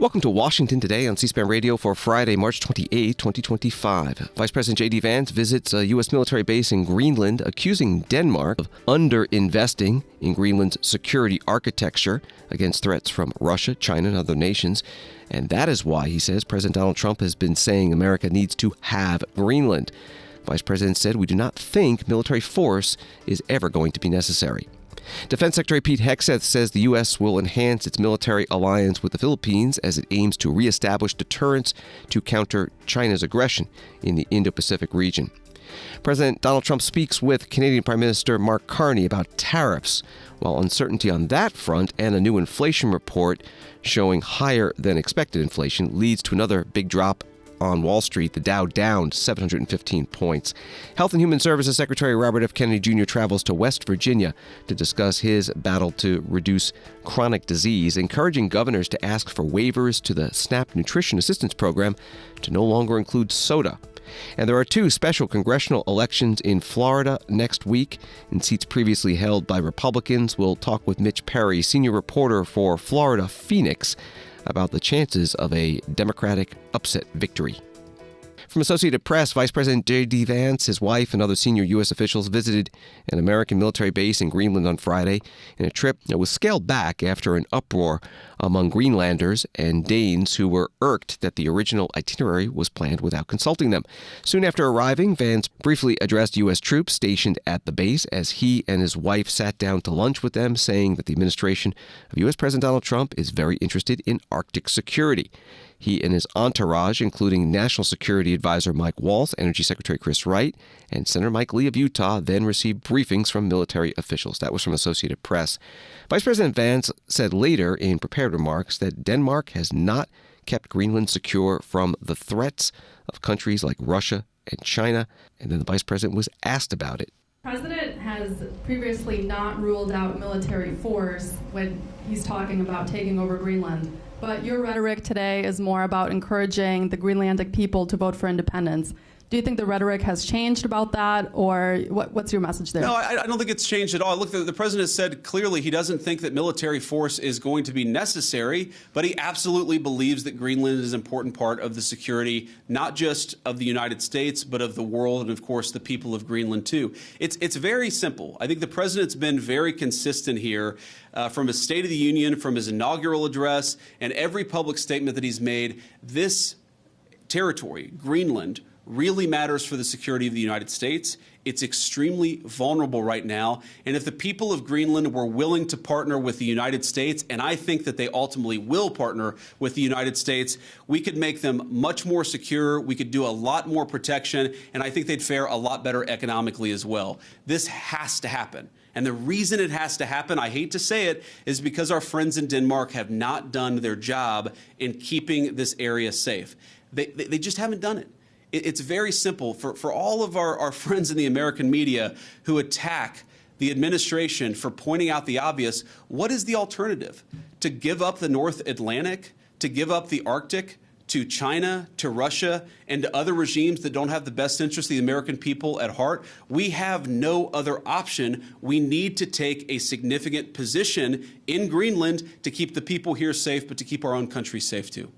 Welcome to Washington Today on C-SPAN Radio for Friday, March 28, 2025. Vice President JD Vance visits a U.S. military base in Greenland, accusing Denmark of underinvesting in Greenland's security architecture against threats from Russia, China, and other nations. And that is why, he says, President Donald Trump has been saying America needs to have Greenland. Vice President said, "We do not think military force is ever going to be necessary." Defense Secretary Pete Hegseth says the U.S. will enhance its military alliance with the Philippines as it aims to reestablish deterrence to counter China's aggression in the Indo-Pacific region. President Donald Trump speaks with Canadian Prime Minister Mark Carney about tariffs, while uncertainty on that front and a new inflation report showing higher than expected inflation leads to another big drop on Wall Street, the Dow down 715 points. Health and Human Services Secretary Robert F. Kennedy Jr. travels to West Virginia to discuss his battle to reduce chronic disease, encouraging governors to ask for waivers to the SNAP Nutrition Assistance Program to no longer include soda. And there are two special congressional elections in Florida next week in seats previously held by Republicans. We'll talk with Mitch Perry, senior reporter for Florida Phoenix, about the chances of a Democratic upset victory. From Associated Press, Vice President JD Vance, his wife, and other senior U.S. officials visited an American military base in Greenland on Friday in a trip that was scaled back after an uproar among Greenlanders and Danes who were irked that the original itinerary was planned without consulting them. Soon after arriving, Vance briefly addressed U.S. troops stationed at the base as he and his wife sat down to lunch with them, saying that the administration of U.S. President Donald Trump is very interested in Arctic security. He and his entourage, including National Security Advisor Mike Waltz, Energy Secretary Chris Wright, and Senator Mike Lee of Utah, then received briefings from military officials. That was from Associated Press. Vice President Vance said later in prepared remarks that Denmark has not kept Greenland secure from the threats of countries like Russia and China. And then the vice president was asked about it. The president has previously not ruled out military force when he's talking about taking over Greenland. But your rhetoric today is more about encouraging the Greenlandic people to vote for independence. Do you think the rhetoric has changed about that, or what's your message there? No, I don't think it's changed at all. Look, the president has said clearly he doesn't think that military force is going to be necessary, but he absolutely believes that Greenland is an important part of the security, not just of the United States, but of the world, and of course the people of Greenland too. It's very simple. I think the president's been very consistent here from his State of the Union, from his inaugural address, and every public statement that he's made. This territory, Greenland, really matters for the security of the United States. It's extremely vulnerable right now. And if the people of Greenland were willing to partner with the United States, and I think that they ultimately will partner with the United States, we could make them much more secure. We could do a lot more protection, and I think they'd fare a lot better economically as well. This has to happen. And the reason it has to happen, I hate to say it, is because our friends in Denmark have not done their job in keeping this area safe. They just haven't done it. It's very simple. For all of our friends in the American media who attack the administration for pointing out the obvious, what is the alternative? To give up the North Atlantic, to give up the Arctic to China, to Russia, and to other regimes that don't have the best interest of the American people at heart? We have no other option. We need to take a significant position in Greenland to keep the people here safe, but to keep our own country safe too.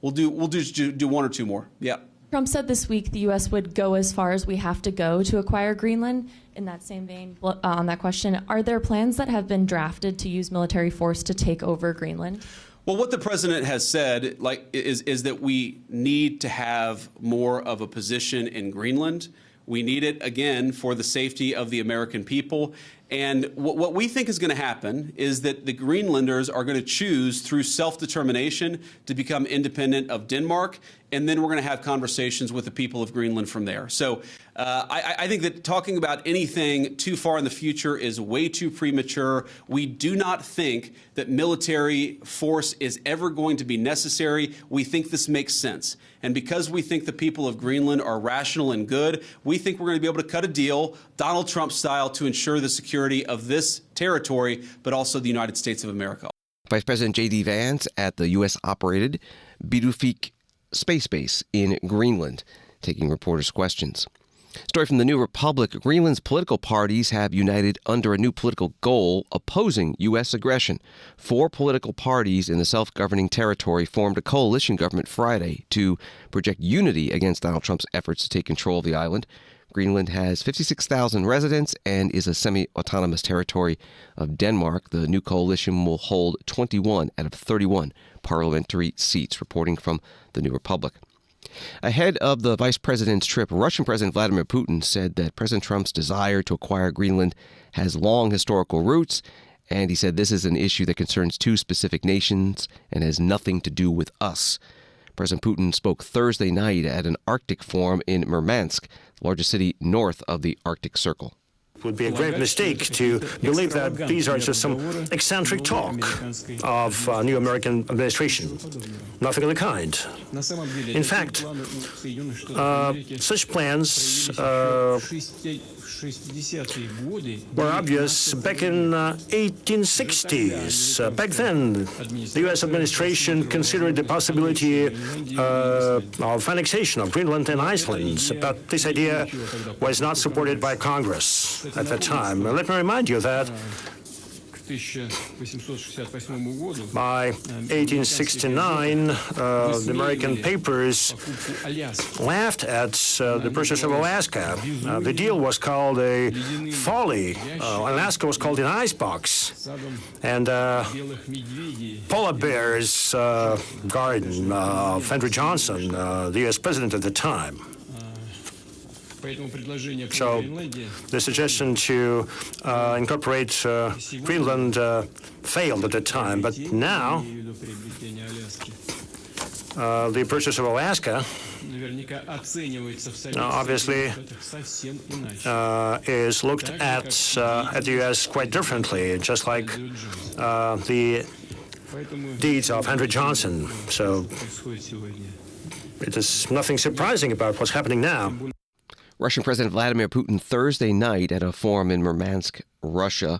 We'll do one or two more. Yeah. Trump said this week the U.S. would go as far as we have to go to acquire Greenland. In that same vein, on that question, are there plans that have been drafted to use military force to take over Greenland? Well, what the president has said is that we need to have more of a position in Greenland. We need it, again, for the safety of the American people. And what we think is going to happen is that the Greenlanders are going to choose through self-determination to become independent of Denmark, and then we're going to have conversations with the people of Greenland from there. So I think that talking about anything too far in the future is way too premature. We do not think that military force is ever going to be necessary. We think this makes sense. And because we think the people of Greenland are rational and good, we think we're going to be able to cut a deal, Donald Trump style, to ensure the security of this territory, but also the United States of America. Vice President JD Vance at the U.S.-operated Bidufik Space Base in Greenland, taking reporters' questions. Story from the New Republic. Greenland's political parties have united under a new political goal opposing U.S. aggression. 4 political parties in the self-governing territory formed a coalition government Friday to project unity against Donald Trump's efforts to take control of the island. Greenland has 56,000 residents and is a semi-autonomous territory of Denmark. The new coalition will hold 21 out of 31 parliamentary seats, reporting from the New Republic. Ahead of the vice president's trip, Russian President Vladimir Putin said that President Trump's desire to acquire Greenland has long historical roots, and he said this is an issue that concerns 2 specific nations and has nothing to do with us. President Putin spoke Thursday night at an Arctic forum in Murmansk, the largest city north of the Arctic Circle. It would be a great mistake to believe that these are just some eccentric talk of new American administration. Nothing of the kind. In fact, such plans were obvious back in 1860s. Back then, the U.S. administration considered the possibility of annexation of Greenland and Iceland, but this idea was not supported by Congress at that time. Let me remind you that by 1869, the American papers laughed at the purchase of Alaska. The deal was called a folly. Alaska was called an icebox. And polar bears garden of Andrew Johnson, the U.S. president at the time. So the suggestion to incorporate Greenland failed at the time, but now the purchase of Alaska obviously is looked at the U.S. quite differently, just like the deeds of Andrew Johnson. So it is nothing surprising about what's happening now. Russian President Vladimir Putin Thursday night at a forum in Murmansk, Russia.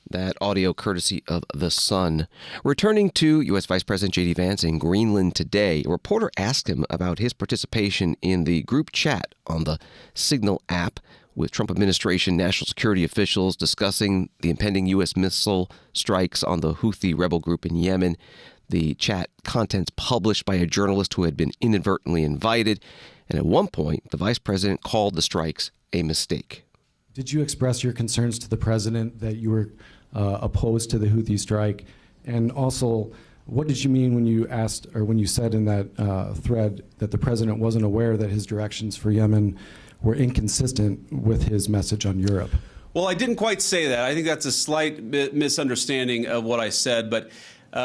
That audio courtesy of The Sun. Returning to U.S. Vice President JD Vance in Greenland today, a reporter asked him about his participation in the group chat on the Signal app with Trump administration national security officials discussing the impending U.S. missile strikes on the Houthi rebel group in Yemen. The chat contents published by a journalist who had been inadvertently invited. And at one point, the vice president called the strikes a mistake. Did you express your concerns to the president that you were opposed to the Houthi strike? And also, what did you mean when you asked, or when you said in that thread that the president wasn't aware that his directions for Yemen were inconsistent with his message on Europe? Well, I didn't quite say that. I think that's a slight misunderstanding of what I said, but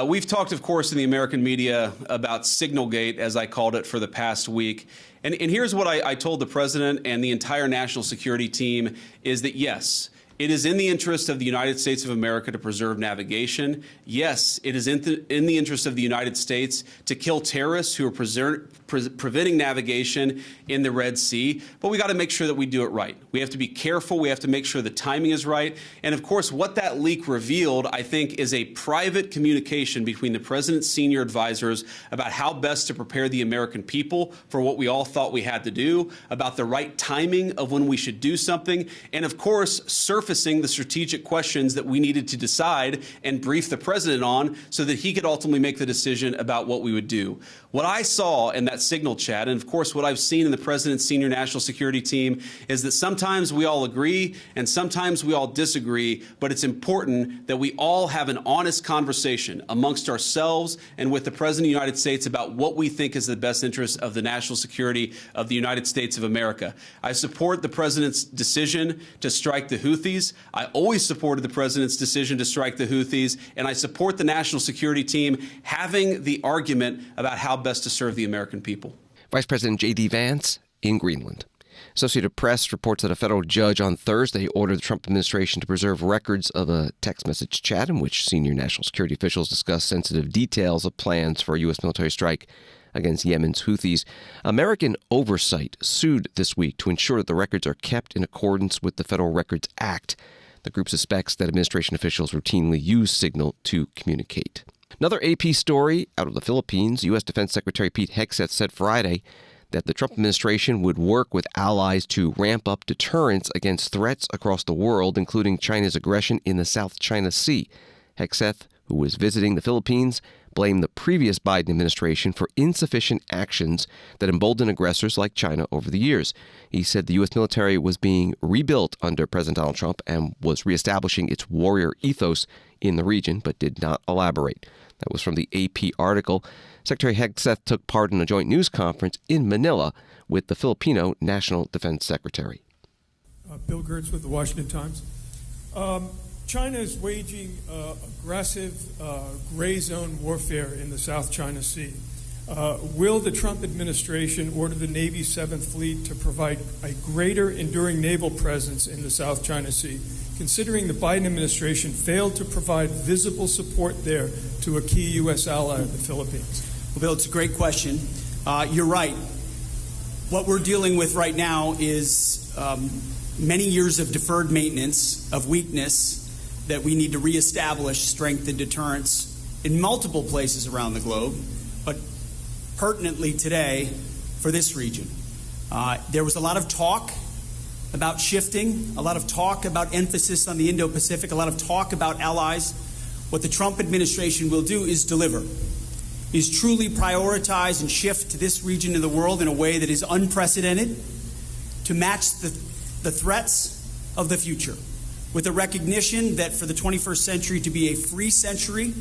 we've talked, of course, in the American media about Signalgate, as I called it, for the past week. And here's what I told the president and the entire national security team is that, yes, it is in the interest of the United States of America to preserve navigation. Yes, it is in the interest of the United States to kill terrorists who are preventing navigation in the Red Sea. But we got to make sure that we do it right. We have to be careful. We have to make sure the timing is right. And of course, what that leak revealed, I think, is a private communication between the president's senior advisors about how best to prepare the American people for what we all thought we had to do, about the right timing of when we should do something, and of course, surfacing the strategic questions that we needed to decide and brief the president on so that he could ultimately make the decision about what we would do. What I saw in that Signal chat, and of course what I've seen in the president's senior national security team, is that sometimes we all agree and sometimes we all disagree, but it's important that we all have an honest conversation amongst ourselves and with the president of the United States about what we think is the best interest of the national security of the United States of America. I support the president's decision to strike the Houthis. I always supported the president's decision to strike the Houthis, and I support the national security team having the argument about how best to serve the American people. Vice President JD Vance in Greenland. Associated Press reports that a federal judge on Thursday ordered the Trump administration to preserve records of a text message chat in which senior national security officials discussed sensitive details of plans for a U.S. military strike against Yemen's Houthis. American Oversight sued this week to ensure that the records are kept in accordance with the Federal Records Act. The group suspects that administration officials routinely use Signal to communicate. Another AP story out of the Philippines. U.S. Defense Secretary Pete Hegseth said Friday that the Trump administration would work with allies to ramp up deterrence against threats across the world, including China's aggression in the South China Sea. Hegseth, who was visiting the Philippines, blamed the previous Biden administration for insufficient actions that emboldened aggressors like China over the years. He said the U.S. military was being rebuilt under President Donald Trump and was reestablishing its warrior ethos in the region, but did not elaborate. That was from the AP article. Secretary Hegseth took part in a joint news conference in Manila with the Filipino National Defense Secretary. Bill Gertz with the Washington Times. China is waging aggressive gray zone warfare in the South China Sea. Will the Trump administration order the Navy's 7th Fleet to provide a greater enduring naval presence in the South China Sea, considering the Biden administration failed to provide visible support there to a key U.S. ally of the Philippines? Well, Bill, it's a great question. You're right. What we're dealing with right now is many years of deferred maintenance, of weakness, that we need to reestablish strength and deterrence in multiple places around the globe, but pertinently today for this region. There was a lot of talk about shifting, a lot of talk about emphasis on the Indo-Pacific, a lot of talk about allies. What the Trump administration will do is deliver, is truly prioritize and shift to this region of the world in a way that is unprecedented to match the threats of the future, with a recognition that for the 21st century to be a free century,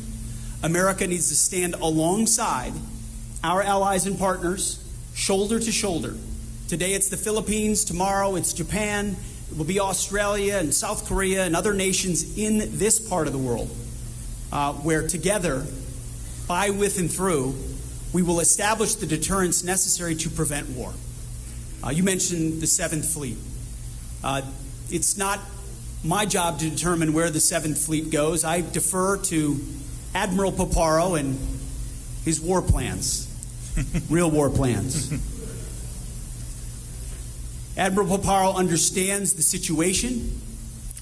America needs to stand alongside our allies and partners, shoulder to shoulder. Today it's the Philippines, tomorrow it's Japan, it will be Australia and South Korea and other nations in this part of the world, where together, by, with, and through, we will establish the deterrence necessary to prevent war. You mentioned the 7th Fleet. It's not my job to determine where the 7th Fleet goes. I defer to Admiral Paparo and his war plans, real war plans. Admiral Paparo understands the situation,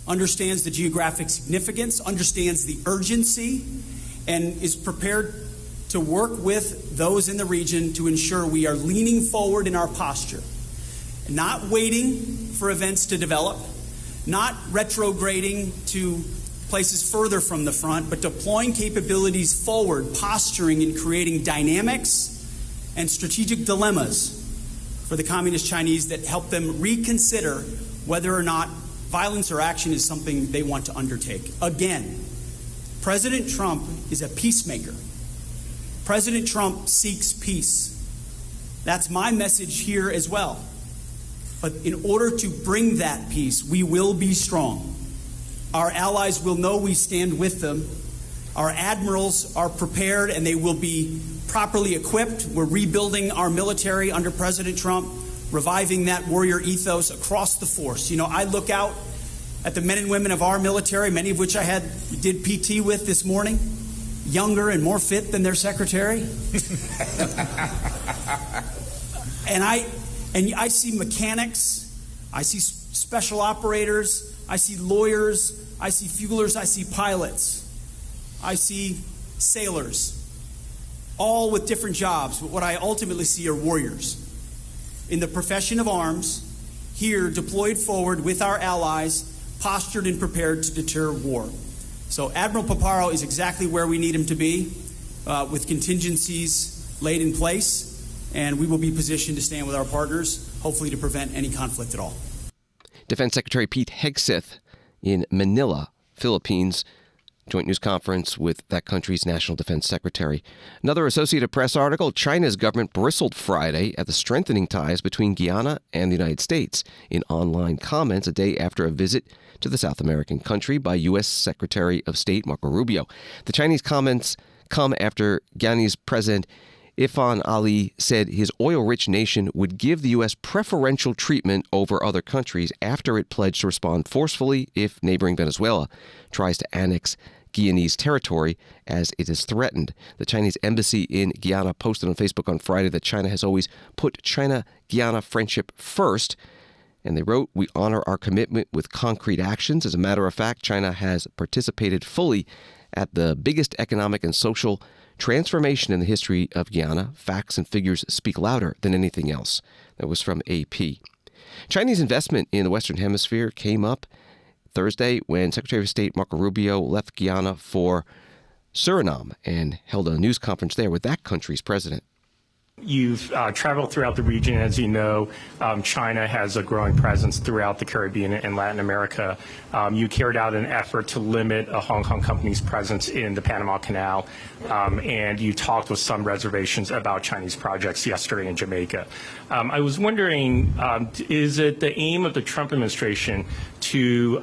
understands the geographic significance, understands the urgency, and is prepared to work with those in the region to ensure we are leaning forward in our posture, not waiting for events to develop, not retrograding to places further from the front, but deploying capabilities forward, posturing and creating dynamics and strategic dilemmas for the Communist Chinese that help them reconsider whether or not violence or action is something they want to undertake. Again, President Trump is a peacemaker. President Trump seeks peace. That's my message here as well. But in order to bring that peace, we will be strong. Our allies will know we stand with them. Our admirals are prepared and they will be properly equipped. We're rebuilding our military under President Trump, reviving that warrior ethos across the force. You know, I look out at the men and women of our military, many of which I did PT with this morning, younger and more fit than their secretary. And I see mechanics, I see special operators, I see lawyers, I see fuelers, I see pilots, I see sailors, all with different jobs. But what I ultimately see are warriors in the profession of arms, here deployed forward with our allies, postured and prepared to deter war. So Admiral Paparo is exactly where we need him to be, with contingencies laid in place, and we will be positioned to stand with our partners, hopefully to prevent any conflict at all. Defense Secretary Pete Hegseth in Manila, Philippines, joint news conference with that country's National Defense Secretary. Another Associated Press article, China's government bristled Friday at the strengthening ties between Guyana and the United States in online comments a day after a visit to the South American country by U.S. Secretary of State Marco Rubio. The Chinese comments come after Guyanese President Irfan Ali said his oil-rich nation would give the U.S. preferential treatment over other countries after it pledged to respond forcefully if neighboring Venezuela tries to annex Guyanese territory as it is threatened. The Chinese embassy in Guyana posted on Facebook on Friday that China has always put China-Guyana friendship first. And they wrote, "We honor our commitment with concrete actions. As a matter of fact, China has participated fully at the biggest economic and social transformation in the history of Guyana. Facts and figures speak louder than anything else. That was from AP. Chinese investment in the Western Hemisphere came up Thursday when Secretary of State Marco Rubio left Guyana for Suriname and held a news conference there with that country's president. You've traveled throughout the region. As you know, China has a growing presence throughout the Caribbean and Latin America. You carried out an effort to limit a Hong Kong company's presence in the Panama Canal, and you talked with some reservations about Chinese projects yesterday in Jamaica. I was wondering, is it the aim of the Trump administration to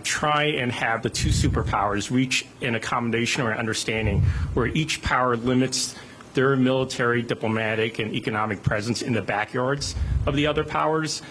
try and have the two superpowers reach an accommodation or an understanding where each power limits their military, diplomatic, and economic presence in the backyards of the other powers,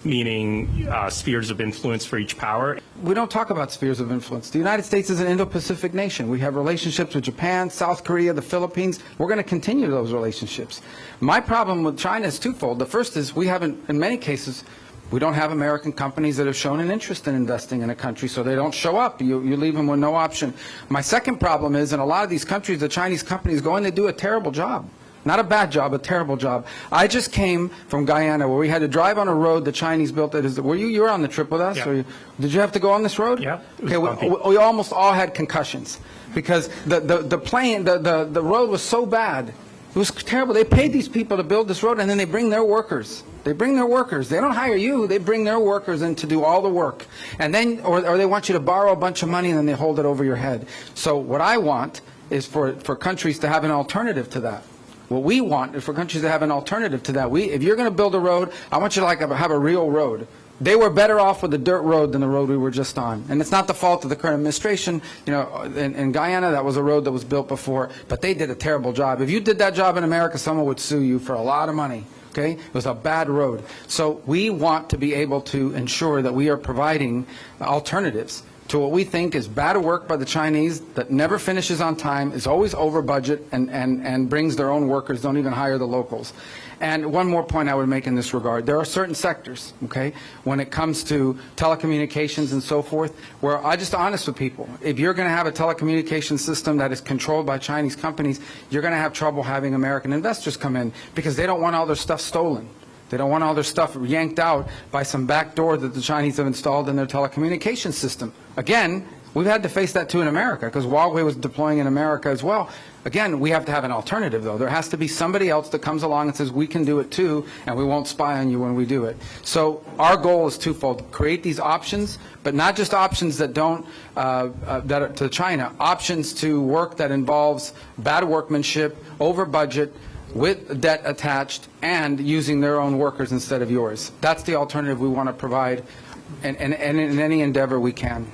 meaning spheres of influence for each power? We don't talk about spheres of influence. The United States is an Indo-Pacific nation. We have relationships with Japan, South Korea, the Philippines. We're going to continue those relationships. My problem with China is twofold. The first is we haven't, in many cases, we don't have American companies that have shown an interest in investing in a country, so they don't show up. You leave them with no option. My second problem is in a lot of these countries, the Chinese companies go in, they do a terrible job. Not a bad job, a terrible job. I just came from Guyana where we had to drive on a road the Chinese built. You were on the trip with us? Yeah. Or did you have to go on this road? Yeah. Okay, we almost all had concussions because the road was so bad. It was terrible. They paid these people to build this road, and then they bring their workers. They bring their workers. They don't hire you. They bring their workers in to do all the work. And then, or they want you to borrow a bunch of money, and then they hold it over your head. So what I want is for countries to have an alternative to that. What we want is for countries to have an alternative to that. If you're going to build a road, I want you to have a real road. They were better off with the dirt road than the road we were just on. And it's not the fault of the current administration. You know, in Guyana, that was a road that was built before, but they did a terrible job. If you did that job in America, someone would sue you for a lot of money. Okay? It was a bad road. So we want to be able to ensure that we are providing alternatives to what we think is bad work by the Chinese that never finishes on time, is always over budget, and brings their own workers, don't even hire the locals. And one more point I would make in this regard. There are certain sectors, okay, when it comes to telecommunications and so forth, where I'm just honest with people. If you're going to have a telecommunications system that is controlled by Chinese companies, you're going to have trouble having American investors come in because they don't want all their stuff stolen. They don't want all their stuff yanked out by some back door that the Chinese have installed in their telecommunications system. Again, we've had to face that too in America because Huawei was deploying in America as well. Again, we have to have an alternative, though. There has to be somebody else that comes along and says, we can do it too, and we won't spy on you when we do it. So our goal is twofold: create these options, but not just options that don't, that are to China, options to work that involves bad workmanship, over budget, with debt attached, and using their own workers instead of yours. That's the alternative we want to provide, and in any endeavor we can.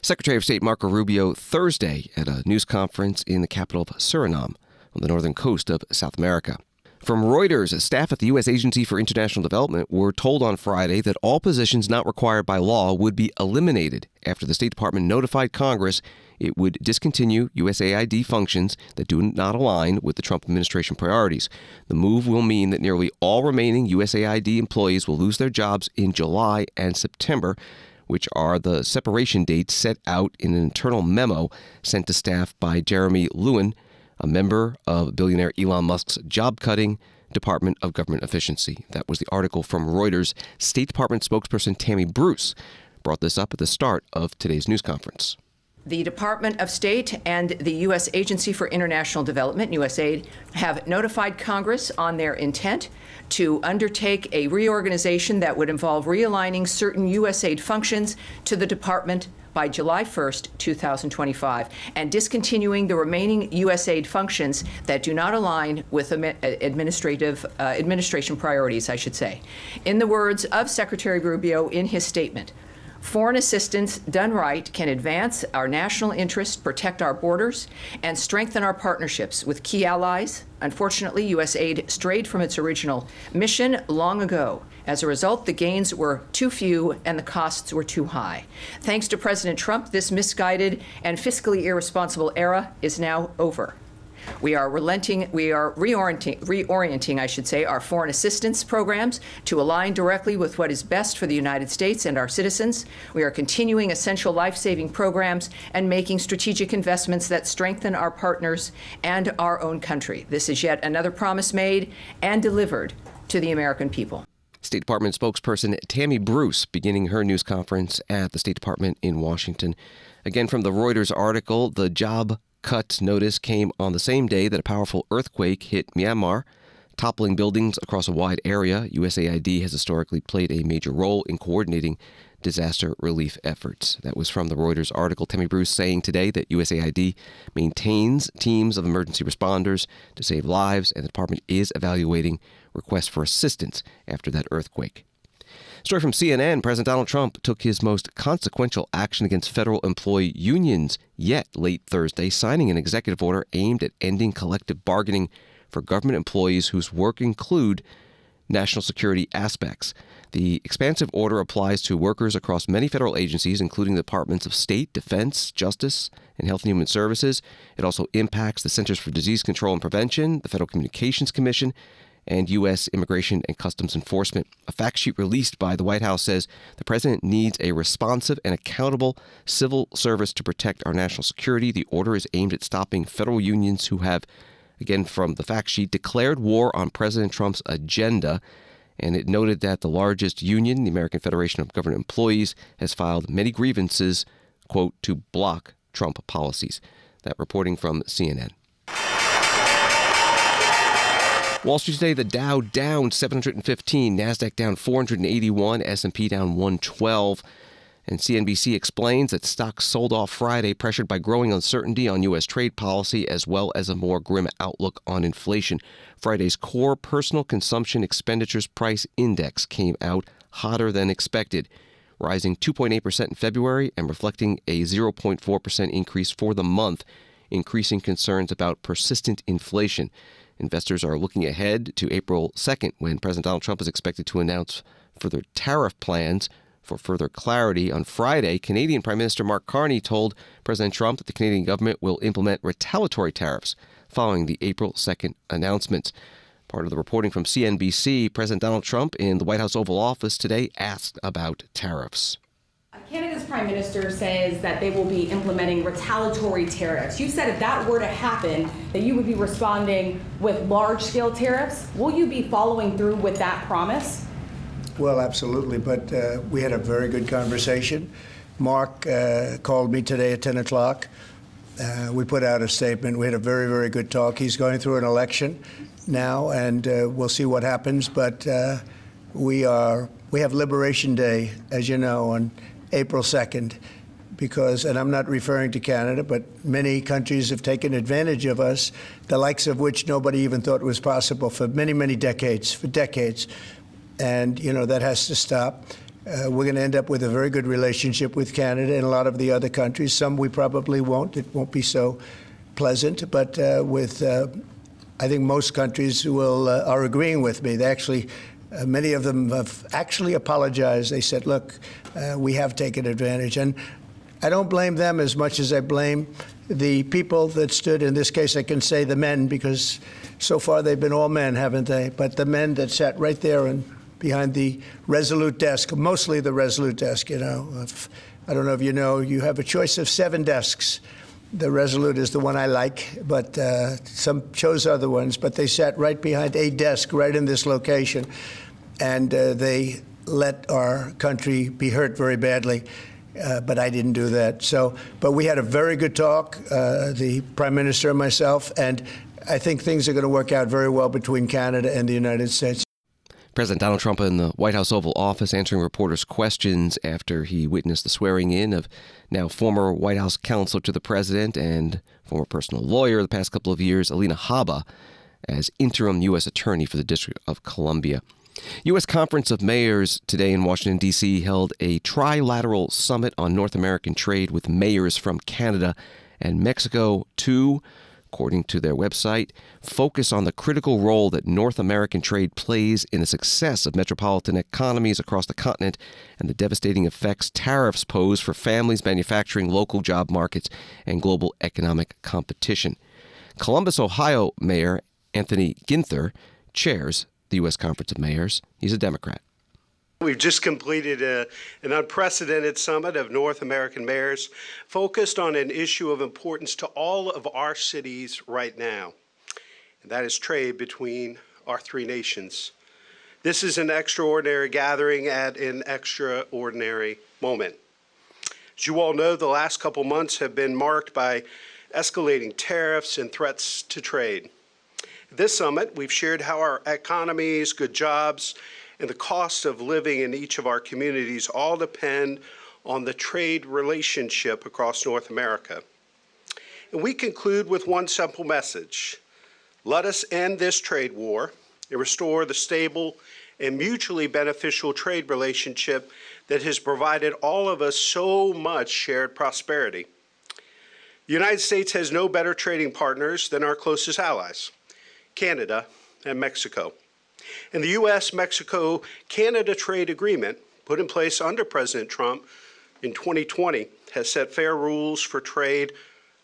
Secretary of State Marco Rubio Thursday at a news conference in the capital of Suriname on the northern coast of South America. From Reuters, staff at the U.S. Agency for International Development were told on Friday that all positions not required by law would be eliminated after the State Department notified Congress it would discontinue USAID functions that do not align with the Trump administration priorities. The move will mean that nearly all remaining USAID employees will lose their jobs in July and September, which are the separation dates set out in an internal memo sent to staff by Jeremy Lewin, a member of billionaire Elon Musk's job-cutting Department of Government Efficiency. That was the article from Reuters. State Department spokesperson Tammy Bruce brought this up at the start of today's news conference. The Department of State and the U.S. Agency for International Development, USAID, have notified Congress on their intent to undertake a reorganization that would involve realigning certain USAID functions to the department by July 1st, 2025, and discontinuing the remaining USAID functions that do not align with administration priorities, I should say. In the words of Secretary Rubio in his statement, foreign assistance done right can advance our national interests, protect our borders, and strengthen our partnerships with key allies. Unfortunately, USAID strayed from its original mission long ago. As a result, the gains were too few and the costs were too high. Thanks to President Trump, this misguided and fiscally irresponsible era is now over. We are reorienting, I should say, our foreign assistance programs to align directly with what is best for the United States and our citizens. We are continuing essential life-saving programs and making strategic investments that strengthen our partners and our own country. This is yet another promise made and delivered to the American people. State Department spokesperson Tammy Bruce beginning her news conference at the State Department in Washington. Again, from the Reuters article, the job cut notice came on the same day that a powerful earthquake hit Myanmar, toppling buildings across a wide area. USAID has historically played a major role in coordinating disaster relief efforts. That was from the Reuters article. Tammy Bruce saying today that USAID maintains teams of emergency responders to save lives, and the department is evaluating requests for assistance after that earthquake. Story from CNN. President Donald Trump took his most consequential action against federal employee unions yet late Thursday, signing an executive order aimed at ending collective bargaining for government employees whose work include national security aspects. The expansive order applies to workers across many federal agencies, including the Departments of State, Defense, Justice, and Health and Human Services. It also impacts the Centers for Disease Control and Prevention, the Federal Communications Commission, and U.S. Immigration and Customs Enforcement. A fact sheet released by the White House says the president needs a responsive and accountable civil service to protect our national security. The order is aimed at stopping federal unions who have, again from the fact sheet, declared war on President Trump's agenda. And it noted that the largest union, the American Federation of Government Employees, has filed many grievances, quote, to block Trump policies. That reporting from CNN. Wall Street today, the Dow down 715, NASDAQ down 481, S&P down 112. And CNBC explains that stocks sold off Friday, pressured by growing uncertainty on U.S. trade policy, as well as a more grim outlook on inflation. Friday's core personal consumption expenditures price index came out hotter than expected, rising 2.8% in February and reflecting a 0.4% increase for the month, increasing concerns about persistent inflation. Investors are looking ahead to April 2nd, when President Donald Trump is expected to announce further tariff plans. For further clarity, on Friday, Canadian Prime Minister Mark Carney told President Trump that the Canadian government will implement retaliatory tariffs following the April 2nd announcements. Part of the reporting from CNBC, President Donald Trump in the White House Oval Office today asked about tariffs. Canada's Prime Minister says that they will be implementing retaliatory tariffs. You said if that were to happen, that you would be responding with large-scale tariffs. Will you be following through with that promise? Well, absolutely, but we had a very good conversation. Mark called me today at 10 o'clock. We put out a statement. We had a very, very good talk. He's going through an election now, and we'll see what happens, but we have Liberation Day, as you know, on April 2nd, because, and I'm not referring to Canada, but many countries have taken advantage of us, the likes of which nobody even thought was possible for many, many decades, And, you know, that has to stop. We're going to end up with a very good relationship with Canada and a lot of the other countries. Some we probably won't. It won't be so pleasant. But I think most countries are agreeing with me. They actually, many of them have actually apologized. They said, look, we have taken advantage. And I don't blame them as much as I blame the people that stood. In this case, I can say the men, because so far they've been all men, haven't they? But the men that sat right there and behind the Resolute desk, mostly the Resolute desk, you know. I don't know if you know, you have a choice of 7 desks. The Resolute is the one I like, but some chose other ones. But they sat right behind a desk right in this location, and they let our country be hurt very badly. But I didn't do that. But we had a very good talk, the Prime Minister and myself, and I think things are going to work out very well between Canada and the United States. President Donald Trump in the White House Oval Office answering reporters' questions after he witnessed the swearing in of now former White House counsel to the president and former personal lawyer the past couple of years, Alina Habba, as interim U.S. Attorney for the District of Columbia. U.S. Conference of Mayors today in Washington, D.C. held a trilateral summit on North American trade with mayors from Canada and Mexico to, according to their website, focus on the critical role that North American trade plays in the success of metropolitan economies across the continent and the devastating effects tariffs pose for families manufacturing local job markets and global economic competition. Columbus, Ohio Mayor Anthony Ginther chairs the U.S. Conference of Mayors. He's a Democrat. We've just completed an unprecedented summit of North American mayors focused on an issue of importance to all of our cities right now, and that is trade between our three nations. This is an extraordinary gathering at an extraordinary moment. As you all know, the last couple months have been marked by escalating tariffs and threats to trade. At this summit, we've shared how our economies, good jobs, and the cost of living in each of our communities all depend on the trade relationship across North America. And we conclude with one simple message. Let us end this trade war and restore the stable and mutually beneficial trade relationship that has provided all of us so much shared prosperity. The United States has no better trading partners than our closest allies, Canada and Mexico. And the U.S.-Mexico-Canada trade agreement, put in place under President Trump in 2020, has set fair rules for trade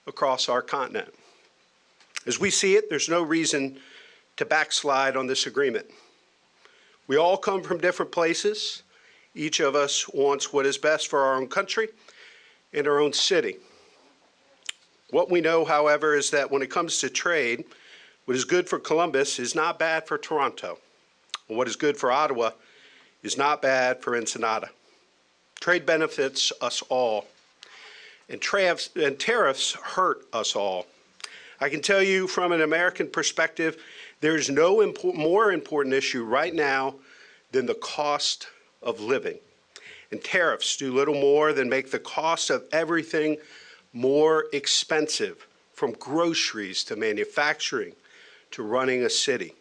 across our continent. As we see it, there's no reason to backslide on this agreement. We all come from different places. Each of us wants what is best for our own country and our own city. What we know, however, is that when it comes to trade, what is good for Columbus is not bad for Toronto. And what is good for Ottawa is not bad for Ensenada. Trade benefits us all, and tariffs hurt us all. I can tell you from an American perspective, there's no more important issue right now than the cost of living. And tariffs do little more than make the cost of everything more expensive, from groceries to manufacturing to running a city.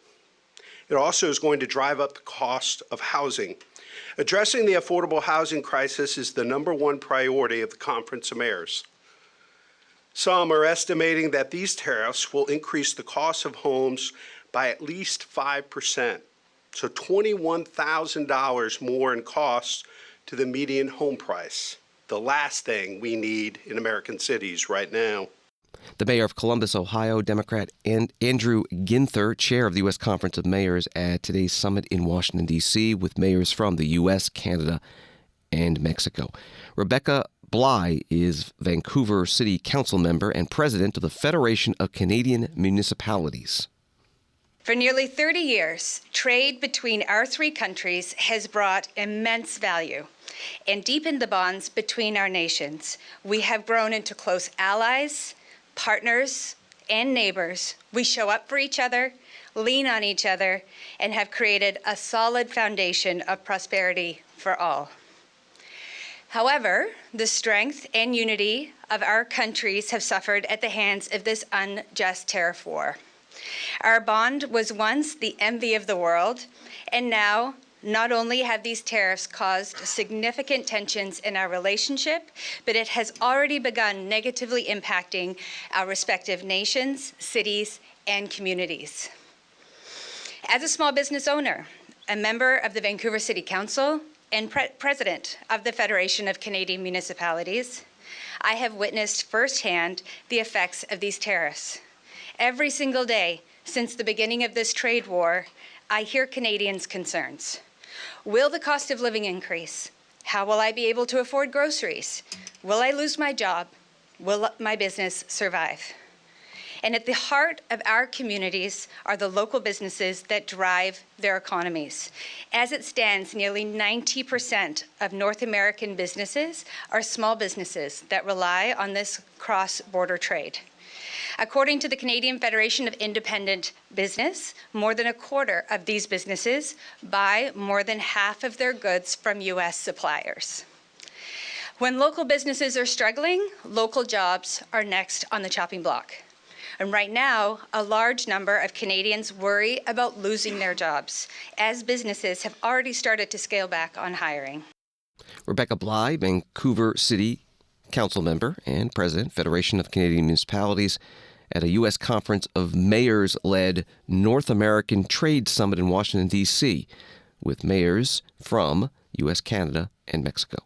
It also is going to drive up the cost of housing. Addressing the affordable housing crisis is the #1 priority of the Conference of Mayors. Some are estimating that these tariffs will increase the cost of homes by at least 5%, so $21,000 more in costs to the median home price, the last thing we need in American cities right now. The mayor of Columbus, Ohio, Democrat Andrew Ginther, chair of the U.S. Conference of Mayors at today's summit in Washington, D.C., with mayors from the U.S., Canada, and Mexico. Rebecca Bly is Vancouver City Council member and president of the Federation of Canadian Municipalities. For nearly 30 years, trade between our three countries has brought immense value and deepened the bonds between our nations. We have grown into close allies, partners, and neighbors. We show up for each other, lean on each other, and have created a solid foundation of prosperity for all. However, the strength and unity of our countries have suffered at the hands of this unjust tariff war. Our bond was once the envy of the world, and now not only have these tariffs caused significant tensions in our relationship, but it has already begun negatively impacting our respective nations, cities, and communities. As a small business owner, a member of the Vancouver City Council, and president of the Federation of Canadian Municipalities, I have witnessed firsthand the effects of these tariffs. Every single day since the beginning of this trade war, I hear Canadians' concerns. Will the cost of living increase? How will I be able to afford groceries? Will I lose my job? Will my business survive? And at the heart of our communities are the local businesses that drive their economies. As it stands, nearly 90% of North American businesses are small businesses that rely on this cross-border trade. According to the Canadian Federation of Independent Business, more than a quarter of these businesses buy more than half of their goods from U.S. suppliers. When local businesses are struggling, local jobs are next on the chopping block. And right now, a large number of Canadians worry about losing their jobs, as businesses have already started to scale back on hiring. Rebecca Bly, Vancouver City Council member and president, Federation of Canadian Municipalities, at a U.S. Conference of Mayors-led North American Trade Summit in Washington, D.C., with mayors from U.S., Canada, and Mexico.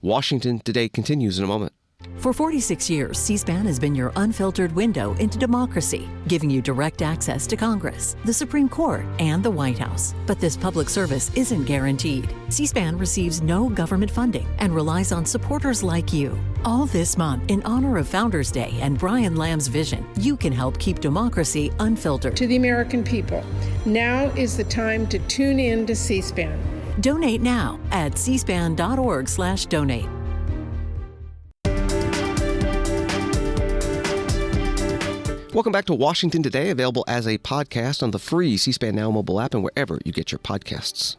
Washington Today continues in a moment. For 46 years, C-SPAN has been your unfiltered window into democracy, giving you direct access to Congress, the Supreme Court, and the White House. But this public service isn't guaranteed. C-SPAN receives no government funding and relies on supporters like you. All this month, in honor of Founders Day and Brian Lamb's vision, you can help keep democracy unfiltered. To the American people, now is the time to tune in to C-SPAN. Donate now at cspan.org/donate. Welcome back to Washington Today, available as a podcast on the free C-SPAN Now mobile app and wherever you get your podcasts.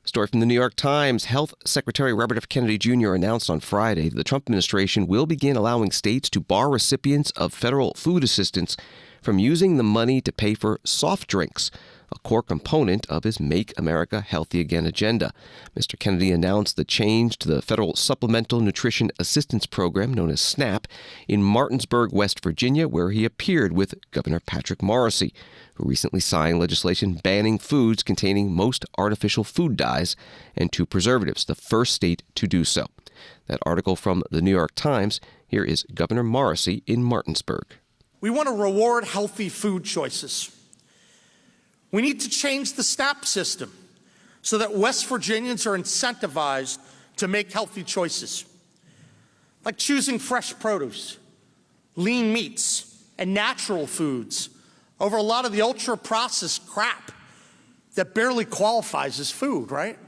Story from the New York Times. Health Secretary Robert F. Kennedy Jr. announced on Friday that the Trump administration will begin allowing states to bar recipients of federal food assistance from using the money to pay for soft drinks, a core component of his Make America Healthy Again agenda. Mr. Kennedy announced the change to the Federal Supplemental Nutrition Assistance Program, known as SNAP, in Martinsburg, West Virginia, where he appeared with Governor Patrick Morrisey, who recently signed legislation banning foods containing most artificial food dyes and 2 preservatives, the first state to do so. That article from the New York Times. Here is Governor Morrisey in Martinsburg. We want to reward healthy food choices. We need to change the SNAP system so that West Virginians are incentivized to make healthy choices, like choosing fresh produce, lean meats, and natural foods over a lot of the ultra-processed crap that barely qualifies as food, right?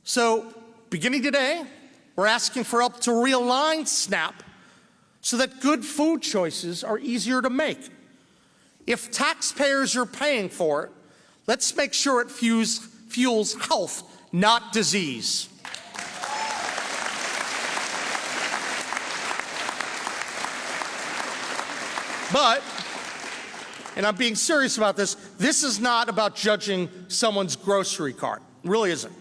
So, beginning today, we're asking for help to realign SNAP so that good food choices are easier to make. If taxpayers are paying for it, let's make sure it fuels health, not disease. But, and I'm being serious about this is not about judging someone's grocery cart. It really isn't.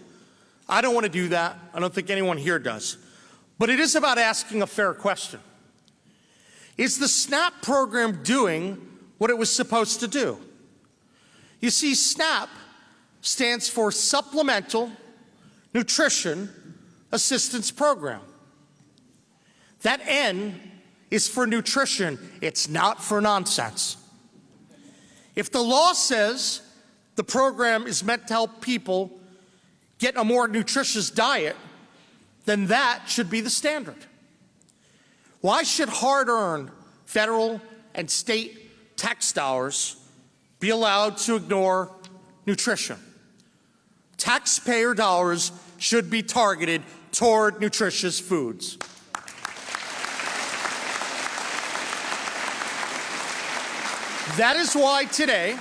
I don't want to do that. I don't think anyone here does. But it is about asking a fair question. Is the SNAP program doing what it was supposed to do? You see, SNAP stands for Supplemental Nutrition Assistance Program. That N is for nutrition. It's not for nonsense. If the law says the program is meant to help people get a more nutritious diet, then that should be the standard. Why should hard-earned federal and state tax dollars be allowed to ignore nutrition? Taxpayer dollars should be targeted toward nutritious foods. That is why today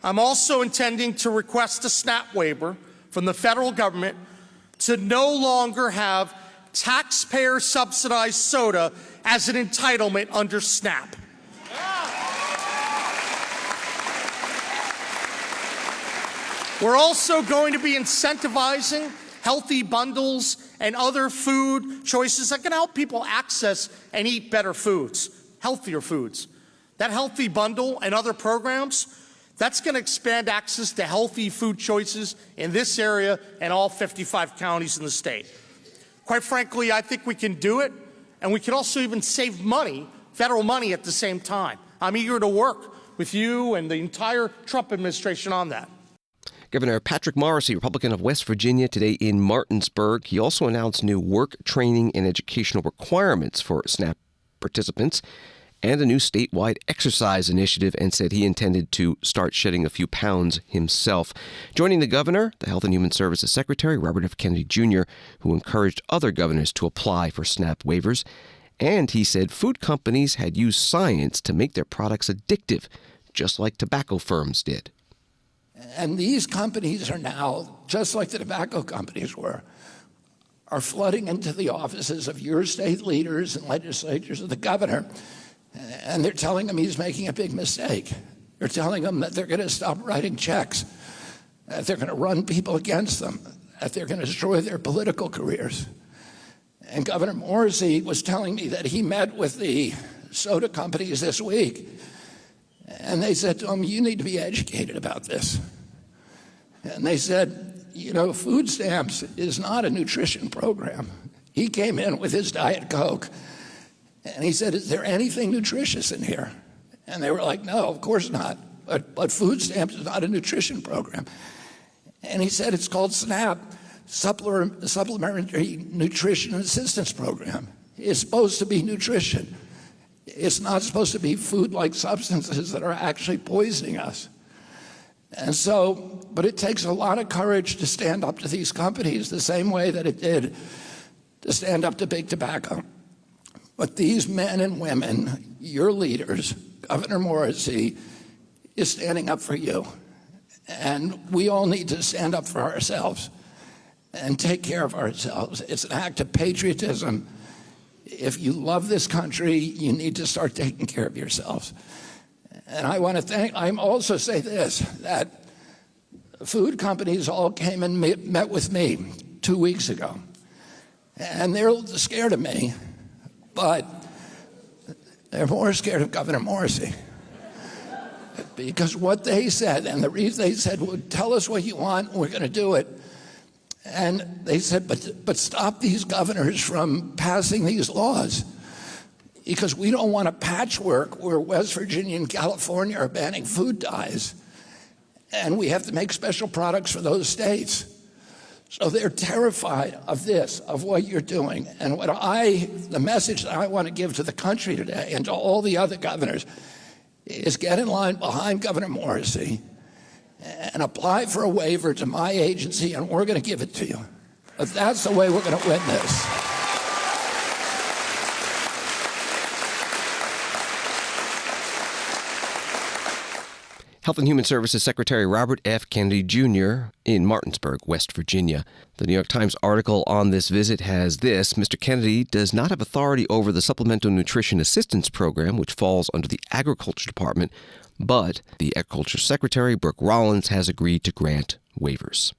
I'm also intending to request a SNAP waiver from the federal government to no longer have taxpayer-subsidized soda as an entitlement under SNAP. We're also going to be incentivizing healthy bundles and other food choices that can help people access and eat better foods, healthier foods. That healthy bundle and other programs, that's going to expand access to healthy food choices in this area and all 55 counties in the state. Quite frankly, I think we can do it, and we can also even save money, federal money, at the same time. I'm eager to work with you and the entire Trump administration on that. Governor Patrick Morrisey, Republican of West Virginia, today in Martinsburg. He also announced new work, training, and educational requirements for SNAP participants and a new statewide exercise initiative, and said he intended to start shedding a few pounds himself. Joining the governor, the Health and Human Services Secretary, Robert F. Kennedy Jr., who encouraged other governors to apply for SNAP waivers. And he said food companies had used science to make their products addictive, just like tobacco firms did. And these companies are now, just like the tobacco companies were, are flooding into the offices of your state leaders and legislatures of the governor, and they're telling him he's making a big mistake. They're telling him that they're going to stop writing checks, that they're going to run people against them, that they're going to destroy their political careers. And Governor Morrisey was telling me that he met with the soda companies this week, and they said to him, you need to be educated about this. And they said, you know, food stamps is not a nutrition program. He came in with his Diet Coke, and he said, "Is there anything nutritious in here?" And they were like, "No, of course not. But food stamps is not a nutrition program." And he said, "It's called SNAP, Supplementary Nutrition Assistance Program. It's supposed to be nutrition. It's not supposed to be food-like substances that are actually poisoning us." And so, but it takes a lot of courage to stand up to these companies the same way that it did to stand up to big tobacco. But these men and women, your leaders, Governor Morrissey, is standing up for you. And we all need to stand up for ourselves and take care of ourselves. It's an act of patriotism. If you love this country, you need to start taking care of yourselves. And I also say this, that food companies all came and met with me 2 weeks ago. And they're scared of me, but they're more scared of Governor Morrissey. Because what they said, and the reason they said, "Well, tell us what you want, and we're going to do it." And they said, but stop these governors from passing these laws. Because we don't want a patchwork where West Virginia and California are banning food dyes. And we have to make special products for those states. So they're terrified of this, of what you're doing. And the message that I want to give to the country today and to all the other governors is get in line behind Governor Morrissey and apply for a waiver to my agency, and we're going to give it to you. But that's the way we're going to win this. Health and Human Services Secretary Robert F. Kennedy Jr. in Martinsburg, West Virginia. The New York Times article on this visit has this: Mr. Kennedy does not have authority over the Supplemental Nutrition Assistance Program, which falls under the Agriculture Department, but the Agriculture Secretary, Brooke Rollins, has agreed to grant waivers.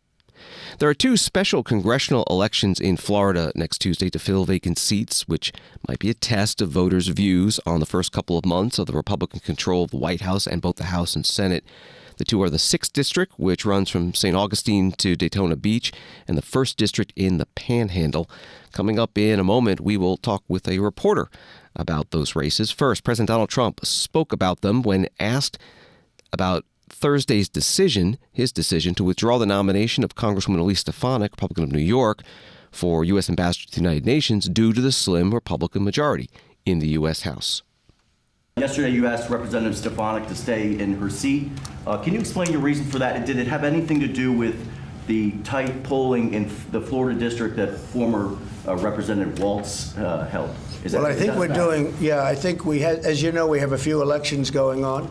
There are 2 special congressional elections in Florida next Tuesday to fill vacant seats, which might be a test of voters' views on the first couple of months of the Republican control of the White House and both the House and Senate. The 2 are the 6th District, which runs from St. Augustine to Daytona Beach, and the 1st District in the Panhandle. Coming up in a moment, we will talk with a reporter about those races. First, President Donald Trump spoke about them when asked about Thursday's decision, his decision to withdraw the nomination of Congresswoman Elise Stefanik, Republican of New York, for U.S. Ambassador to the United Nations due to the slim Republican majority in the U.S. House. Yesterday, you asked Representative Stefanik to stay in her seat. Can you explain your reason for that? And did it have anything to do with the tight polling in the Florida district that former Representative Waltz held? I think we're doing, I think we had, as you know, we have a few elections going on.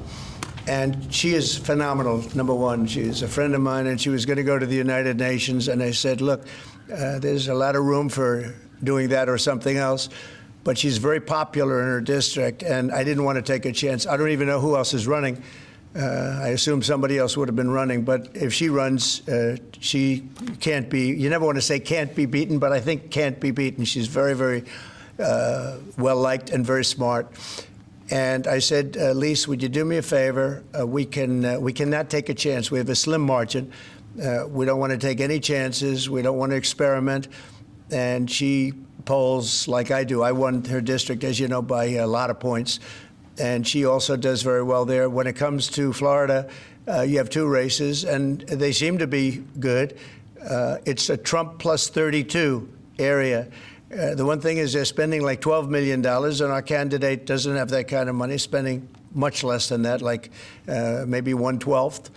And she is phenomenal, number one. She's a friend of mine, and she was going to go to the United Nations. And I said, look, there's a lot of room for doing that or something else. But she's very popular in her district, and I didn't want to take a chance. I don't even know who else is running. I assume somebody else would have been running. But if she runs, she can't be. You never want to say can't be beaten, but I think can't be beaten. She's very, very well-liked and very smart. And I said, Lise, would you do me a favor? We cannot take a chance. We have a slim margin. We don't want to take any chances. We don't want to experiment. And she polls like I do. I won her district, as you know, by a lot of points. And she also does very well there. When it comes to Florida, you have 2 races, and they seem to be good. It's a Trump plus 32 area. The one thing is they're spending like $12 million, and our candidate doesn't have that kind of money, spending much less than that, like maybe 1/12,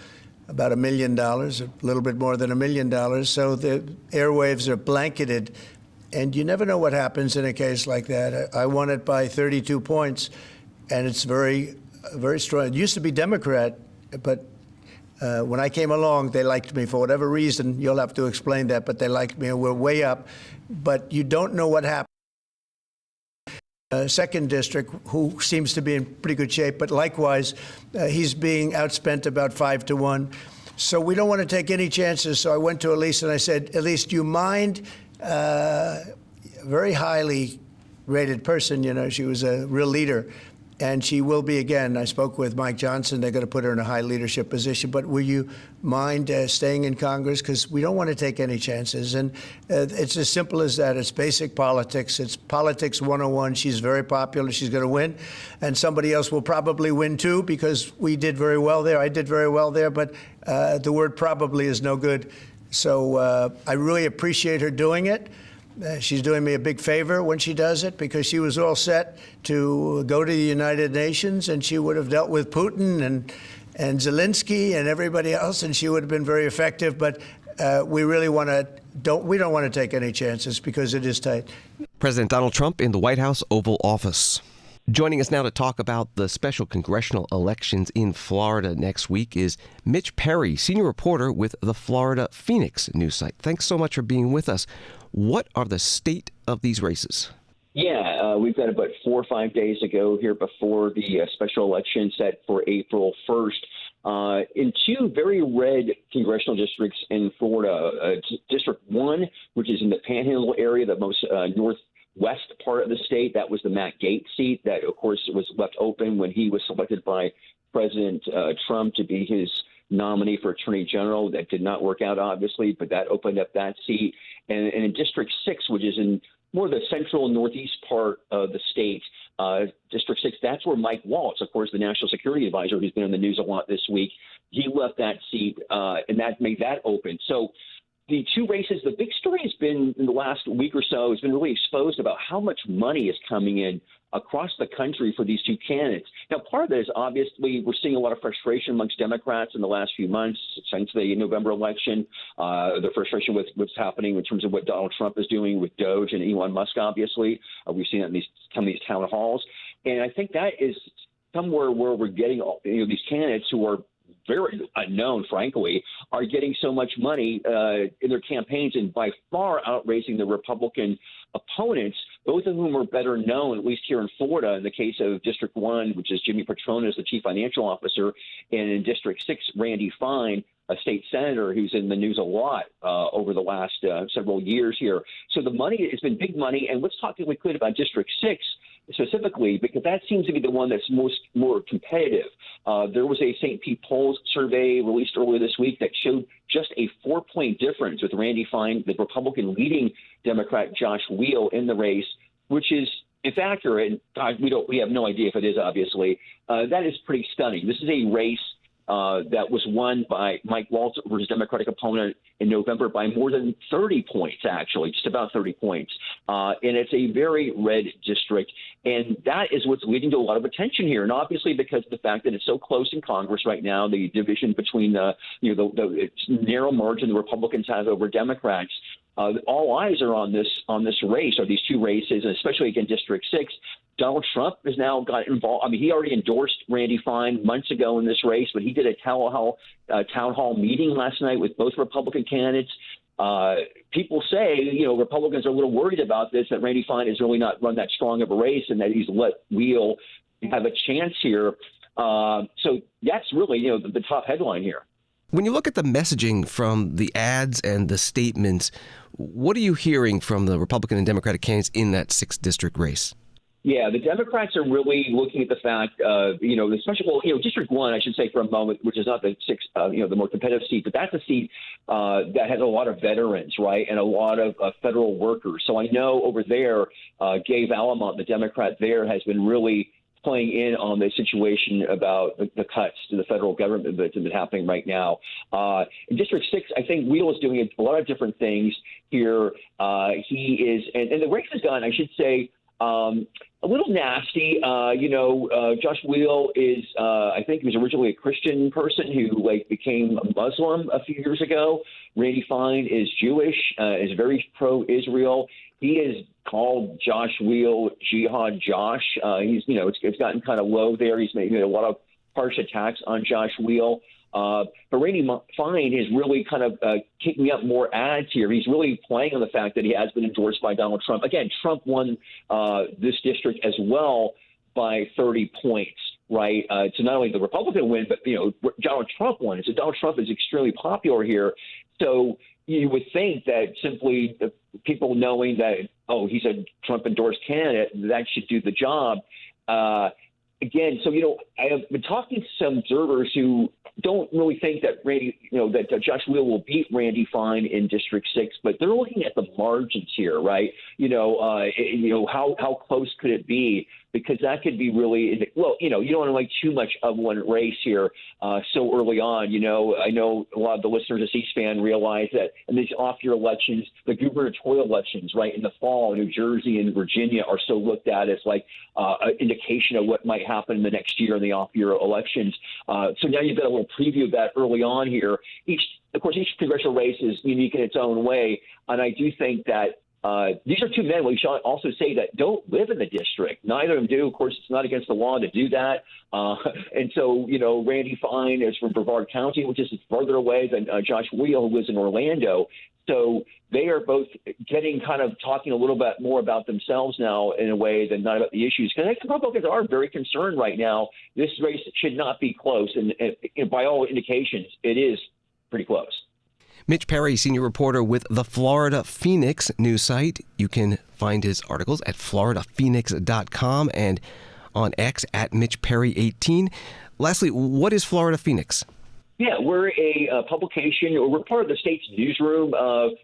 about $1 million, a little bit more than $1 million. So the airwaves are blanketed, and you never know what happens in a case like that. I won it by 32 points, and it's very, very strong. It used to be Democrat, but when I came along, they liked me for whatever reason. You'll have to explain that, but they liked me, and we're way up. But you don't know what happened. 2nd District, who seems to be in pretty good shape, but likewise, he's being outspent about 5-1. So we don't want to take any chances. So I went to Elise and I said, Elise, do you mind? Very highly rated person, you know, she was a real leader. and she will be again. I spoke with Mike Johnson. They're going to put her in a high leadership position. But will you mind staying in Congress? Because we don't want to take any chances. And it's as simple as that. It's basic politics. It's politics 101. She's very popular. She's going to win. And somebody else will probably win, too, because we did very well there. I did very well there. But the word probably is no good. So I really appreciate her doing it. She's doing me a big favor when she does it, because she was all set to go to the United Nations, and she would have dealt with Putin and Zelensky and everybody else, and she would have been very effective. But we really don't want to take any chances, because it is tight. President Donald Trump in the White House Oval Office. Joining us now to talk about the special congressional elections in Florida next week is Mitch Perry, senior reporter with the Florida Phoenix news site. Thanks so much for being with us. What are the state of these races? Yeah, we've got about 4 or 5 days to go here before the special election set for April 1st. In two very red congressional districts in Florida, District 1, which is in the Panhandle area, the most northwest part of the state. That was the Matt Gaetz seat that, of course, was left open when he was selected by President Trump to be his nominee for Attorney General. That did not work out, obviously, but that opened up that seat. And in District 6, which is in more the central northeast part of the state, District 6, that's where Mike Waltz, of course, the national security advisor who's been in the news a lot this week, he left that seat, and that made that open. So the two races, the big story has been in the last week or so, has been really exposed about how much money is coming in across the country for these two candidates. Now, part of it is obviously we're seeing a lot of frustration amongst Democrats in the last few months since the November election, the frustration with what's happening in terms of what Donald Trump is doing with Doge and Elon Musk, obviously. We've seen that in these town halls. And I think that is somewhere where we're getting these candidates who are very unknown, frankly, are getting so much money in their campaigns and by far outraising the Republican opponents, both of whom are better known, at least here in Florida, in the case of District 1, which is Jimmy Patronis, the chief financial officer, and in District 6, Randy Fine, a state senator who's in the news a lot over the last several years here. So the money has been big money. And let's talk, if we could, about District 6 specifically, because that seems to be the one that's more competitive. There was a St. Pete polls survey released earlier this week that showed just a 4-point difference with Randy Fine, the Republican leading Democrat Josh Wheel in the race, which is, if accurate, we have no idea if it is, obviously. That is pretty stunning. This is a race that was won by Mike Waltz over his Democratic opponent in November by more than 30 points, actually, just about 30 points. And it's a very red district. And that is what's leading to a lot of attention here. And obviously, because of the fact that it's so close in Congress right now, the division between the narrow margin the Republicans have over Democrats, all eyes are on this race, or these two races, and especially again District 6. Donald Trump has now got involved. I mean, he already endorsed Randy Fine months ago in this race, but he did a town hall meeting last night with both Republican candidates. People say, Republicans are a little worried about this, that Randy Fine has really not run that strong of a race and that he's let Wheel have a chance here. So that's really, the top headline here. When you look at the messaging from the ads and the statements, what are you hearing from the Republican and Democratic candidates in that 6th district race? Yeah, the Democrats are really looking at the fact, especially, District 1, I should say for a moment, which is not the 6th, the more competitive seat, but that's a seat that has a lot of veterans, right, and a lot of federal workers. So I know over there, Gabe Alamont, the Democrat there, has been really playing in on the situation about the cuts to the federal government that's been happening right now. In District 6, I think Wheel is doing a lot of different things here. He is, and the race has gone, I should say, a little nasty. Josh Wheel is, I think he was originally a Christian person who became a Muslim a few years ago. Randy Fine is Jewish, is very pro-Israel. He is called Josh Wheel Jihad Josh. It's gotten kind of low there. He's made a lot of harsh attacks on Josh Wheel. But Randy Fine is really kind of kicking up more ads here. He's really playing on the fact that he has been endorsed by Donald Trump. Again, Trump won this district as well by 30 points, right? So not only the Republican win, but, Donald Trump won. So Donald Trump is extremely popular here. So you would think that simply the people knowing that, he's a Trump-endorsed candidate, that should do the job. again, so, I have been talking to some observers who don't really think that that Josh Weil will beat Randy Fine in District 6, but they're looking at the margins here, right? How close could it be? Because that could be really, you don't want to make too much of one race here so early on. I know a lot of the listeners of C-SPAN realize that in these off-year elections, the gubernatorial elections, right, in the fall, New Jersey and Virginia are so looked at as like an indication of what might happen in the next year in the off-year elections. So now you've got a little preview of that early on here. Each congressional race is unique in its own way, and I do think that these are two men, we shall also say, that don't live in the district. Neither of them do. Of course, it's not against the law to do that. And so, Randy Fine is from Brevard County, which is further away than Josh Weil, who lives in Orlando. So they are both talking a little bit more about themselves now in a way than not about the issues. Because I think Republicans are very concerned right now. This race should not be close. And by all indications, it is pretty close. Mitch Perry, senior reporter with the Florida Phoenix news site. You can find his articles at floridaphoenix.com and on X at MitchPerry18. Lastly, what is Florida Phoenix? Yeah, we're a publication, or we're part of the state's newsroom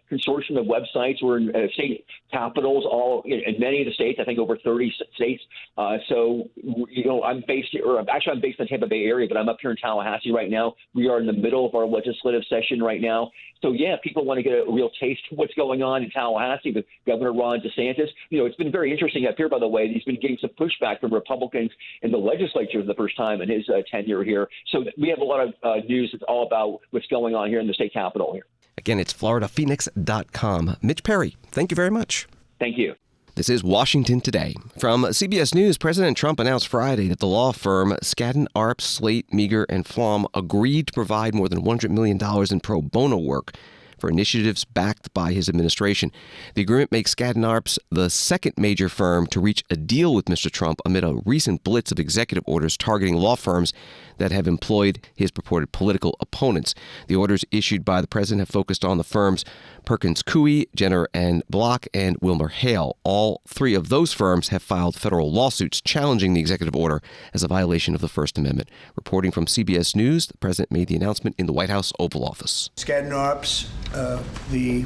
consortium of websites. We're in state capitals, all in many of the states. I think over 30 states. I'm based here, or actually I'm based in the Tampa Bay area, but I'm up here in Tallahassee right now. We are in the middle of our legislative session right now. So yeah, people want to get a real taste of what's going on in Tallahassee with Governor Ron DeSantis. It's been very interesting up here, by the way. He's been getting some pushback from Republicans in the legislature for the first time in his tenure here. So we have a lot of news that's all about what's going on here in the state capitol here. Again, it's floridaphoenix.com. Mitch Perry, thank you very much. Thank you. This is Washington Today. From CBS News, President Trump announced Friday that the law firm Skadden Arps, Slate, Meagher, and Flom agreed to provide more than $100 million in pro bono work for initiatives backed by his administration. The agreement makes Skadden Arps the second major firm to reach a deal with Mr. Trump amid a recent blitz of executive orders targeting law firms that have employed his purported political opponents. The orders issued by the president have focused on the firms Perkins Coie, Jenner and Block, and Wilmer Hale. All three of those firms have filed federal lawsuits challenging the executive order as a violation of the First Amendment. Reporting from CBS News, the president made the announcement in the White House Oval Office. Skadden Arps, the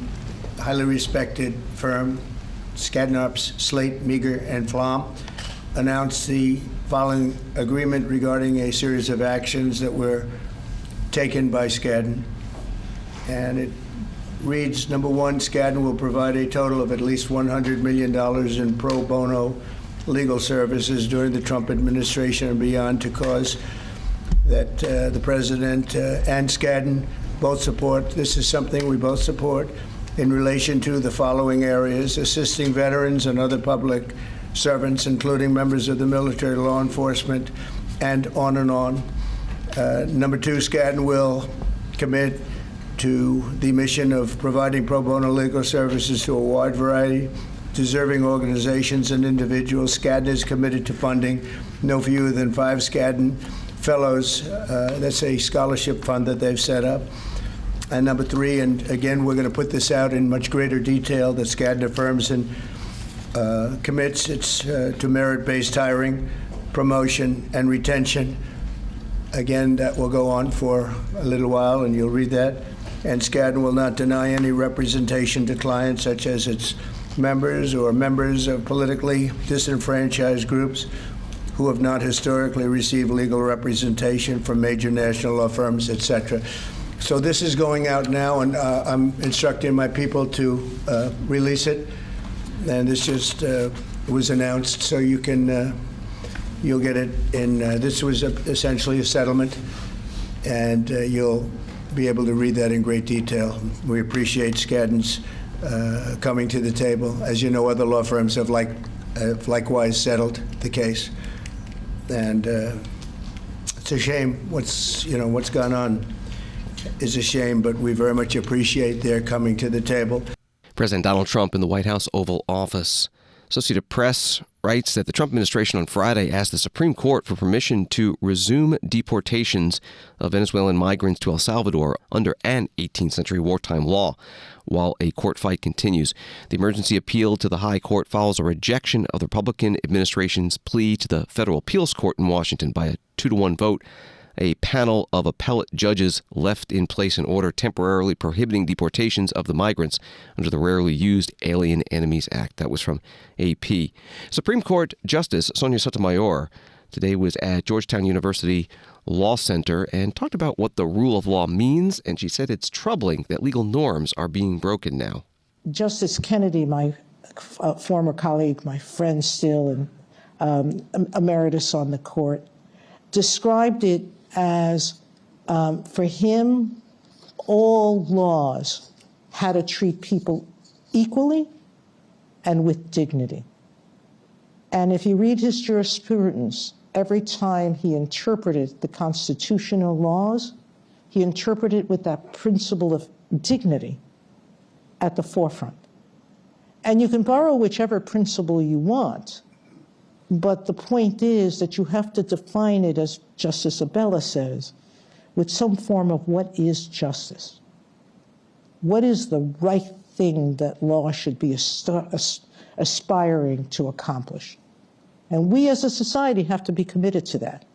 highly respected firm, Skadden Arps, Slate, Meagher, and Flom, announced the following agreement regarding a series of actions that were taken by Skadden. And it reads, number one, Skadden will provide a total of at least $100 million in pro bono legal services during the Trump administration and beyond to cause that the president and Skadden both support. This is something we both support in relation to the following areas: assisting veterans and other public servants, including members of the military, law enforcement, and on and on. Number two, Skadden will commit to the mission of providing pro bono legal services to a wide variety of deserving organizations and individuals. Skadden is committed to funding no fewer than 5 Skadden Fellows. That's a scholarship fund that they've set up. And number three, and again, we're going to put this out in much greater detail, that Skadden affirms and commits to merit-based hiring, promotion, and retention. Again, that will go on for a little while, and you'll read that. And Skadden will not deny any representation to clients, such as its members or members of politically disenfranchised groups who have not historically received legal representation from major national law firms, etc. So this is going out now, and I'm instructing my people to release it. And this just was announced, so you can you'll get it in. This was essentially a settlement, and you'll be able to read that in great detail. We appreciate Skadden's coming to the table. As you know, other law firms have likewise settled the case, and it's a shame. What's gone on is a shame, but we very much appreciate their coming to the table. President Donald Trump in the White House Oval Office. Associated Press writes that the Trump administration on Friday asked the Supreme Court for permission to resume deportations of Venezuelan migrants to El Salvador under an 18th century wartime law. While a court fight continues, the emergency appeal to the High Court follows a rejection of the Republican administration's plea to the Federal Appeals Court in Washington by a 2-to-1 vote. A panel of appellate judges left in place an order temporarily prohibiting deportations of the migrants under the Rarely Used Alien Enemies Act. That was from AP. Supreme Court Justice Sonia Sotomayor today was at Georgetown University Law Center and talked about what the rule of law means, and she said it's troubling that legal norms are being broken now. Justice Kennedy, my former colleague, my friend still, and emeritus on the court, described it as, for him, all laws had to treat people equally and with dignity. And if you read his jurisprudence, every time he interpreted the constitutional laws, he interpreted with that principle of dignity at the forefront. And you can borrow whichever principle you want, but the point is that you have to define it, as Justice Abella says, with some form of what is justice. What is the right thing that law should be aspiring to accomplish? And we as a society have to be committed to that.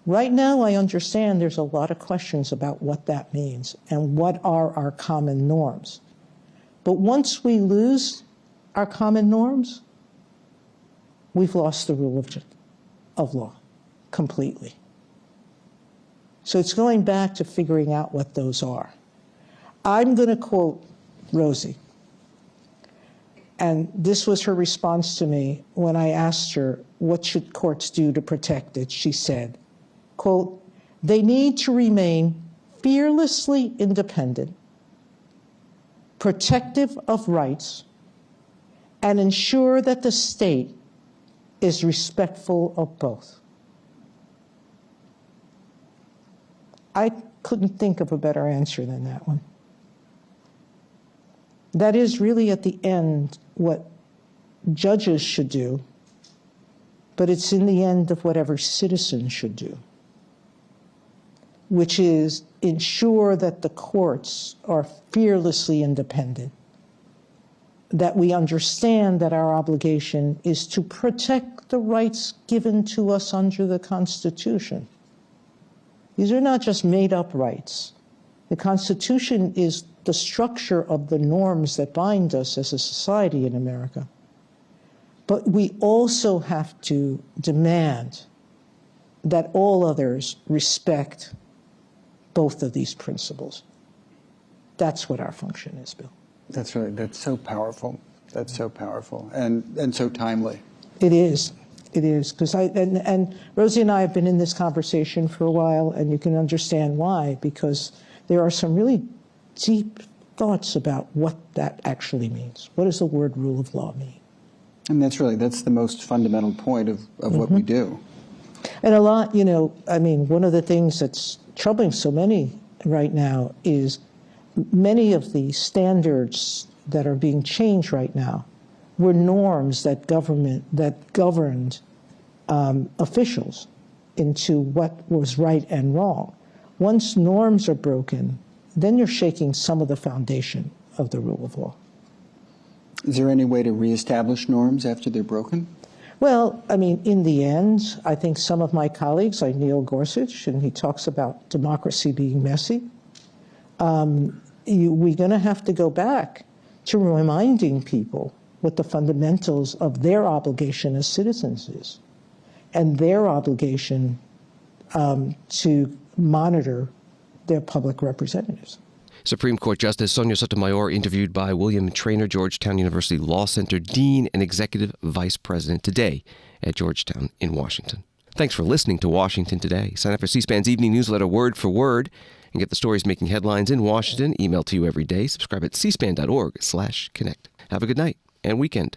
Right now, I understand there's a lot of questions about what that means and what are our common norms. But once we lose our common norms, we've lost the rule of law completely. So it's going back to figuring out what those are. I'm going to quote Rosie. And this was her response to me when I asked her, what should courts do to protect it? She said, quote, "They need to remain fearlessly independent, protective of rights, and ensure that the state is respectful of both." I couldn't think of a better answer than that one. That is really at the end what judges should do, but it's in the end of what every citizen should do, which is ensure that the courts are fearlessly independent, that we understand that our obligation is to protect the rights given to us under the Constitution. These are not just made-up rights. The Constitution is the structure of the norms that bind us as a society in America. But we also have to demand that all others respect both of these principles. That's what our function is, Bill. That's right. That's so powerful. That's so powerful and so timely. It is. It is, because and Rosie and I have been in this conversation for a while, and you can understand why, because there are some really deep thoughts about what that actually means. What does the word rule of law mean? And that's the most fundamental point of what we do. And a lot, one of the things that's troubling so many right now is many of the standards that are being changed right now were norms that governed officials into what was right and wrong. Once norms are broken, then you're shaking some of the foundation of the rule of law. Is there any way to reestablish norms after they're broken? Well, in the end, I think some of my colleagues, like Neil Gorsuch, and he talks about democracy being messy, we're going to have to go back to reminding people what the fundamentals of their obligation as citizens is, and their obligation to monitor their public representatives. Supreme Court Justice Sonia Sotomayor interviewed by William Traynor, Georgetown University Law Center Dean and Executive Vice President, today at Georgetown in Washington. Thanks for listening to Washington Today. Sign up for C-SPAN's evening newsletter, Word for Word, and get the stories making headlines in Washington emailed to you every day. Subscribe at cspan.org/connect. Have a good night and weekend.